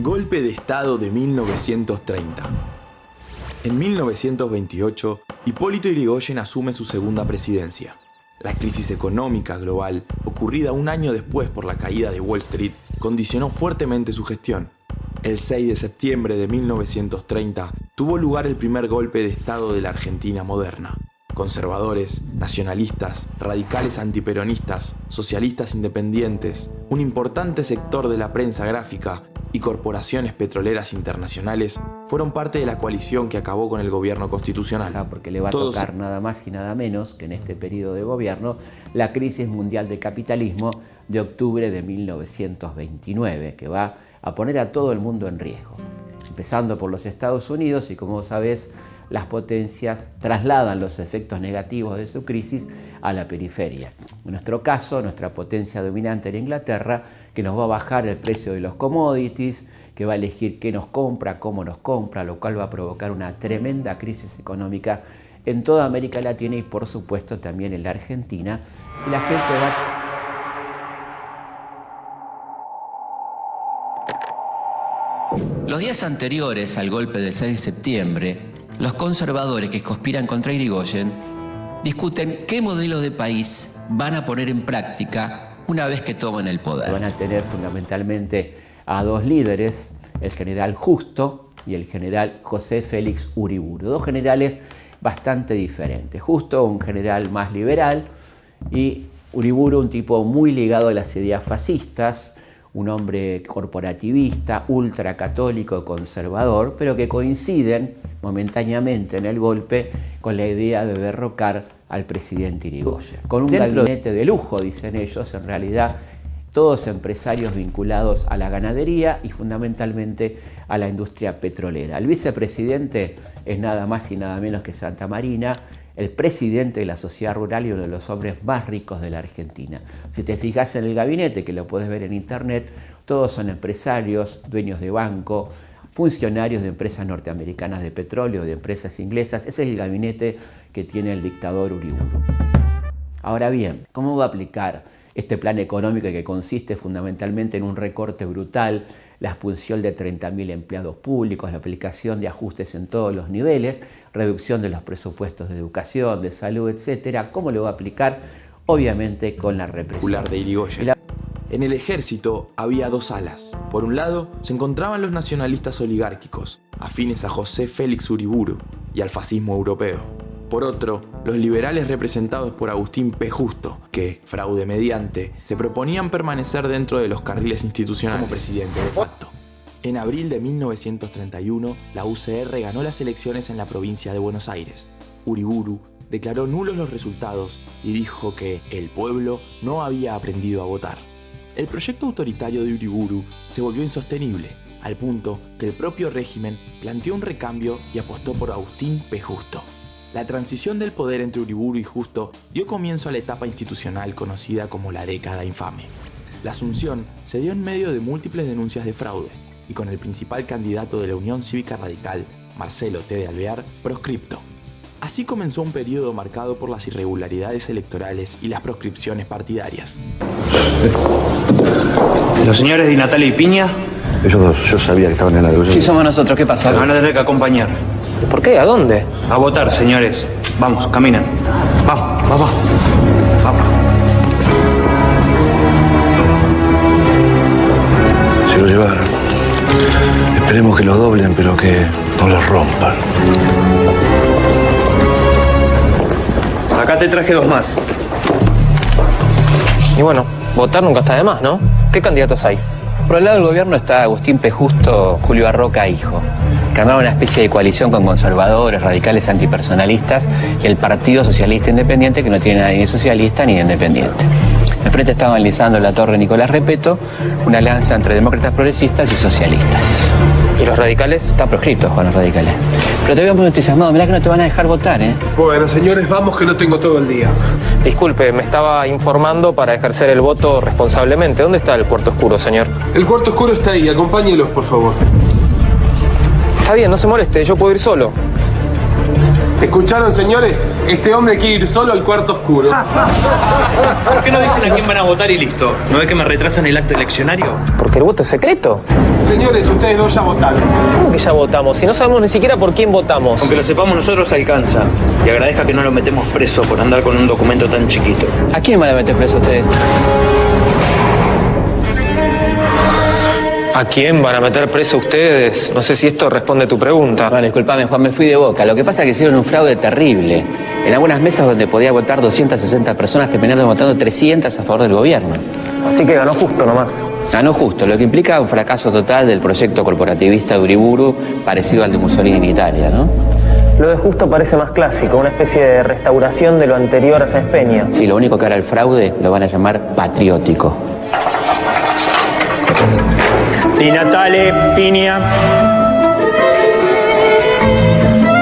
Golpe de Estado de 1930. En 1928, Hipólito Yrigoyen asume su segunda presidencia. La crisis económica global, ocurrida un año después por la caída de Wall Street, condicionó fuertemente su gestión. El 6 de septiembre de 1930 tuvo lugar el primer golpe de Estado de la Argentina moderna. Conservadores, nacionalistas, radicales antiperonistas, socialistas independientes, un importante sector de la prensa gráfica y corporaciones petroleras internacionales fueron parte de la coalición que acabó con el gobierno constitucional. Porque le va a tocar nada más y nada menos que en este periodo de gobierno la crisis mundial del capitalismo de octubre de 1929, que va a poner a todo el mundo en riesgo. Empezando por los Estados Unidos, y como sabés, las potencias trasladan los efectos negativos de su crisis a la periferia. En nuestro caso, nuestra potencia dominante era Inglaterra, que nos va a bajar el precio de los commodities, que va a elegir qué nos compra, cómo nos compra, lo cual va a provocar una tremenda crisis económica en toda América Latina y por supuesto también en la Argentina. Y la gente Los días anteriores al golpe del 6 de septiembre, los conservadores que conspiran contra Yrigoyen discuten qué modelo de país van a poner en práctica una vez que tomen el poder. Van a tener fundamentalmente a dos líderes, el general Justo y el general José Félix Uriburu, dos generales bastante diferentes. Justo, un general más liberal, y Uriburu, un tipo muy ligado a las ideas fascistas, un hombre corporativista, ultracatólico, conservador, pero que coinciden momentáneamente en el golpe con la idea de derrocar al presidente Yrigoyen. Con un gabinete de lujo, dicen ellos, en realidad todos empresarios vinculados a la ganadería y fundamentalmente a la industria petrolera. El vicepresidente es nada más y nada menos que Santa Marina, el presidente de la sociedad rural y uno de los hombres más ricos de la Argentina. Si te fijas en el gabinete, que lo puedes ver en internet, todos son empresarios, dueños de banco, funcionarios de empresas norteamericanas de petróleo, de empresas inglesas. Ese es el gabinete que tiene el dictador Uriburu. Ahora bien, ¿cómo va a aplicar este plan económico que consiste fundamentalmente en un recorte brutal, la expulsión de 30.000 empleados públicos, la aplicación de ajustes en todos los niveles, reducción de los presupuestos de educación, de salud, etcétera? ¿Cómo lo va a aplicar? Obviamente con la represión de Yrigoyen. En el ejército había dos alas. Por un lado se encontraban los nacionalistas oligárquicos, afines a José Félix Uriburu y al fascismo europeo. Por otro, los liberales representados por Agustín P. Justo, que, fraude mediante, se proponían permanecer dentro de los carriles institucionales como presidente de facto. En abril de 1931, la UCR ganó las elecciones en la provincia de Buenos Aires. Uriburu declaró nulos los resultados y dijo que el pueblo no había aprendido a votar. El proyecto autoritario de Uriburu se volvió insostenible, al punto que el propio régimen planteó un recambio y apostó por Agustín P. Justo. La transición del poder entre Uriburu y Justo dio comienzo a la etapa institucional conocida como la década infame. La asunción se dio en medio de múltiples denuncias de fraude y con el principal candidato de la Unión Cívica Radical, Marcelo T. de Alvear, proscripto. Así comenzó un periodo marcado por las irregularidades electorales y las proscripciones partidarias. ¿Los señores Di Natale y Piña? Yo sabía que estaban en la negociación. Sí, somos nosotros. ¿Qué pasa? Me van a tener que acompañar. ¿Por qué? ¿A dónde? A votar, señores. Vamos, caminen. Vamos. Se lo llevaron. Esperemos que lo doblen, pero que no lo rompan. Acá te traje dos más. Y bueno, votar nunca está de más, ¿no? ¿Qué candidatos hay? Por el lado del gobierno está Agustín P. Justo, Julio Arroca, hijo, que armaron una especie de coalición con conservadores, radicales antipersonalistas y el Partido Socialista Independiente, que no tiene nada ni de socialista ni de independiente. Enfrente estaban Lisandro Latorre y Nicolás Repetto, una alianza entre demócratas progresistas y socialistas. ¿Y los radicales? Están proscriptos con los radicales. Pero te veo muy entusiasmado, mirá que no te van a dejar votar, ¿eh? Bueno, señores, vamos que no tengo todo el día. Disculpe, me estaba informando para ejercer el voto responsablemente. ¿Dónde está el cuarto oscuro, señor? El cuarto oscuro está ahí, acompáñelos, por favor. Está bien, no se moleste, yo puedo ir solo. ¿Escucharon, señores? Este hombre quiere ir solo al cuarto oscuro. ¿Por qué no dicen a quién van a votar y listo? ¿No es que me retrasan el acto eleccionario? Porque el voto es secreto. Señores, ustedes dos ya votaron. ¿Cómo que ya votamos? Si no sabemos ni siquiera por quién votamos. Aunque lo sepamos nosotros alcanza. Y agradezca que no lo metemos preso por andar con un documento tan chiquito. ¿A quién van a meter preso ustedes? ¿A quién van a meter preso ustedes? No sé si esto responde a tu pregunta. Bueno, disculpame, Juan, me fui de boca. Lo que pasa es que hicieron un fraude terrible. En algunas mesas donde podía votar 260 personas terminaron votando 300 a favor del gobierno. Así que ganó justo nomás. Ganó justo, lo que implica un fracaso total del proyecto corporativista de Uriburu, parecido al de Mussolini en Italia, ¿no? Lo de justo parece más clásico, una especie de restauración de lo anterior a Sáenz Peña. Sí, lo único que hará el fraude lo van a llamar patriótico. Di Natale, Piña.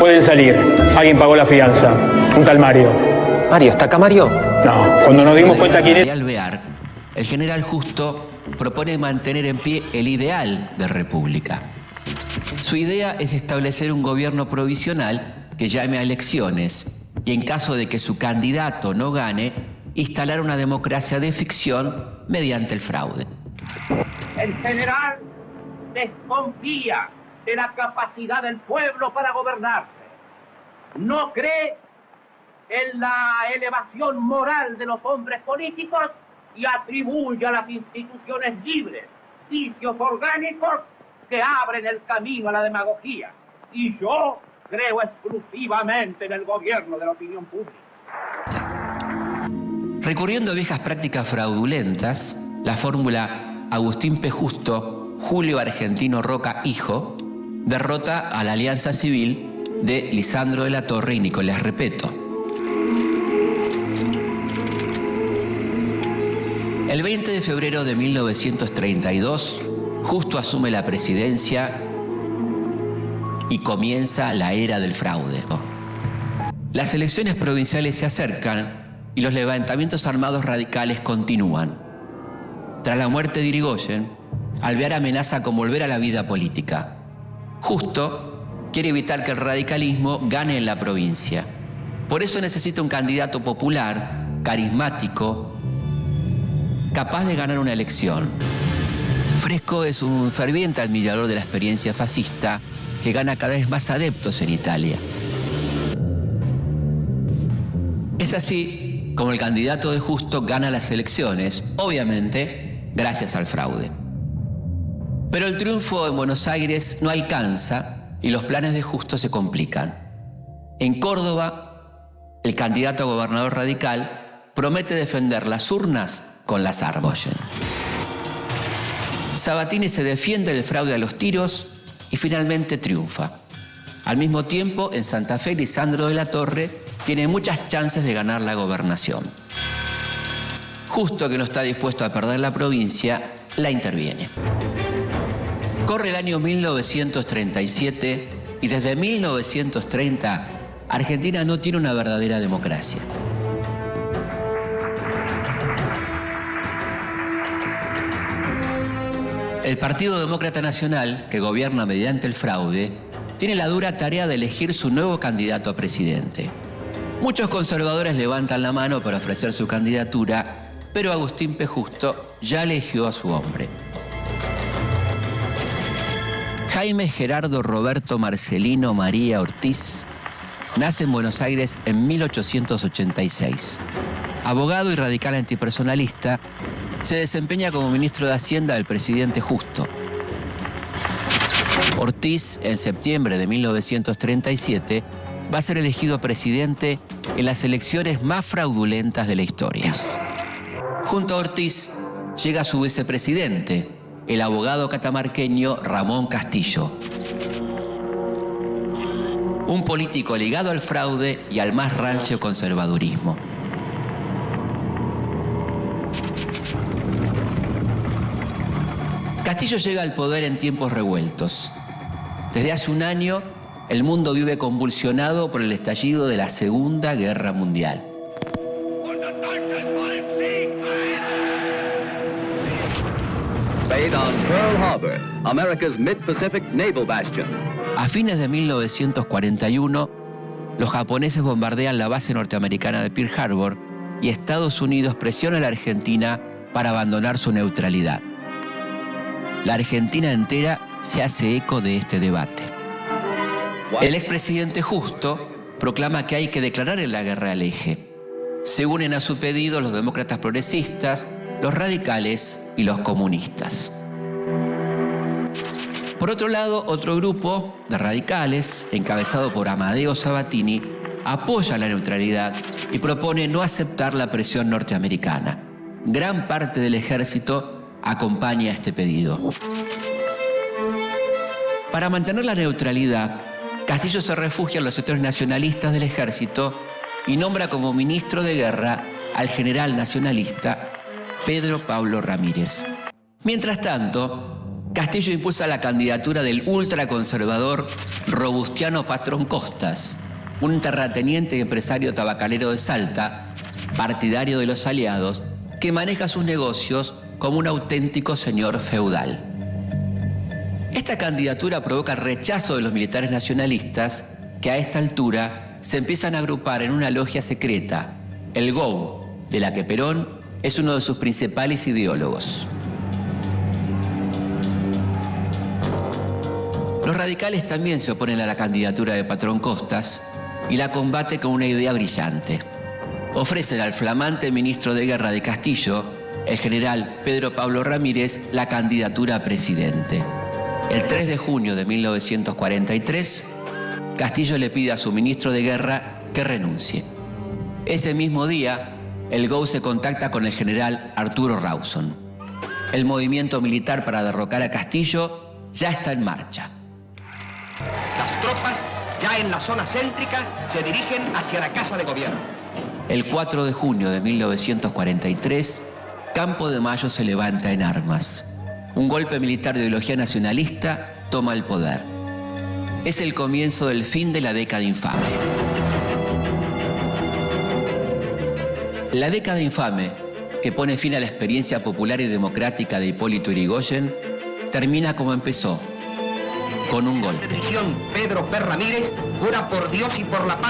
Pueden salir. Alguien pagó la fianza. Un tal Mario. Mario, ¿está acá Mario? No, cuando nos dimos cuenta quién es. Al Alvear, el general Justo propone mantener en pie el ideal de república. Su idea es establecer un gobierno provisional que llame a elecciones y en caso de que su candidato no gane, instalar una democracia de ficción mediante el fraude. El general desconfía de la capacidad del pueblo para gobernarse. No cree en la elevación moral de los hombres políticos y atribuye a las instituciones libres vicios orgánicos que abren el camino a la demagogía. Y yo creo exclusivamente en el gobierno de la opinión pública. Recurriendo a viejas prácticas fraudulentas, la fórmula Agustín P. Justo, Julio Argentino Roca Hijo, derrota a la alianza civil de Lisandro de la Torre y Nicolás Repetto. El 20 de febrero de 1932, Justo asume la presidencia y comienza la era del fraude. Las elecciones provinciales se acercan y los levantamientos armados radicales continúan. Tras la muerte de Irigoyen, Alvear amenaza con volver a la vida política. Justo quiere evitar que el radicalismo gane en la provincia. Por eso necesita un candidato popular, carismático, capaz de ganar una elección. Fresco es un ferviente admirador de la experiencia fascista que gana cada vez más adeptos en Italia. Es así como el candidato de Justo gana las elecciones, obviamente gracias al fraude. Pero el triunfo en Buenos Aires no alcanza y los planes de Justo se complican. En Córdoba, el candidato a gobernador radical promete defender las urnas con las armas. Sabatini se defiende del fraude a los tiros y finalmente triunfa. Al mismo tiempo, en Santa Fe, Lisandro de la Torre tiene muchas chances de ganar la gobernación. Justo que no está dispuesto a perder la provincia, la interviene. Corre el año 1937 y desde 1930 Argentina no tiene una verdadera democracia. El Partido Demócrata Nacional, que gobierna mediante el fraude, tiene la dura tarea de elegir su nuevo candidato a presidente. Muchos conservadores levantan la mano para ofrecer su candidatura, pero Agustín P. Justo ya eligió a su hombre. Jaime Gerardo Roberto Marcelino María Ortiz nace en Buenos Aires en 1886. Abogado y radical antipersonalista, se desempeña como ministro de Hacienda del presidente Justo. Ortiz, en septiembre de 1937, va a ser elegido presidente en las elecciones más fraudulentas de la historia. Junto a Ortiz llega su vicepresidente, el abogado catamarqueño Ramón Castillo. Un político ligado al fraude y al más rancio conservadurismo. Castillo llega al poder en tiempos revueltos. Desde hace un año, el mundo vive convulsionado por el estallido de la Segunda Guerra Mundial. Based on Pearl Harbor, America's mid-Pacific naval bastion. A fines de 1941, los japoneses bombardean la base norteamericana de Pearl Harbor y Estados Unidos presiona a la Argentina para abandonar su neutralidad. La Argentina entera se hace eco de este debate. El expresidente Justo proclama que hay que declarar la guerra al eje. Se unen a su pedido los demócratas progresistas, los radicales y los comunistas. Por otro lado, otro grupo de radicales, encabezado por Amadeo Sabatini, apoya la neutralidad y propone no aceptar la presión norteamericana. Gran parte del ejército acompaña este pedido. Para mantener la neutralidad, Castillo se refugia en los sectores nacionalistas del ejército y nombra como ministro de guerra al general nacionalista Pedro Pablo Ramírez. Mientras tanto, Castillo impulsa la candidatura del ultraconservador Robustiano Patrón Costas, un terrateniente y empresario tabacalero de Salta, partidario de los aliados, que maneja sus negocios como un auténtico señor feudal. Esta candidatura provoca el rechazo de los militares nacionalistas, que a esta altura se empiezan a agrupar en una logia secreta, el GOU, de la que Perón es uno de sus principales ideólogos. Los radicales también se oponen a la candidatura de Patrón Costas y la combate con una idea brillante. Ofrecen al flamante ministro de guerra de Castillo, el general Pedro Pablo Ramírez, la candidatura a presidente. El 3 de junio de 1943, Castillo le pide a su ministro de guerra que renuncie. Ese mismo día, el GOU se contacta con el general Arturo Rawson. El movimiento militar para derrocar a Castillo ya está en marcha. Las tropas, ya en la zona céntrica, se dirigen hacia la Casa de Gobierno. El 4 de junio de 1943, Campo de Mayo se levanta en armas. Un golpe militar de ideología nacionalista toma el poder. Es el comienzo del fin de la década infame. La década infame, que pone fin a la experiencia popular y democrática de Hipólito Yrigoyen, termina como empezó, con un golpe. Pedro P. Ramírez jura por Dios y por la patria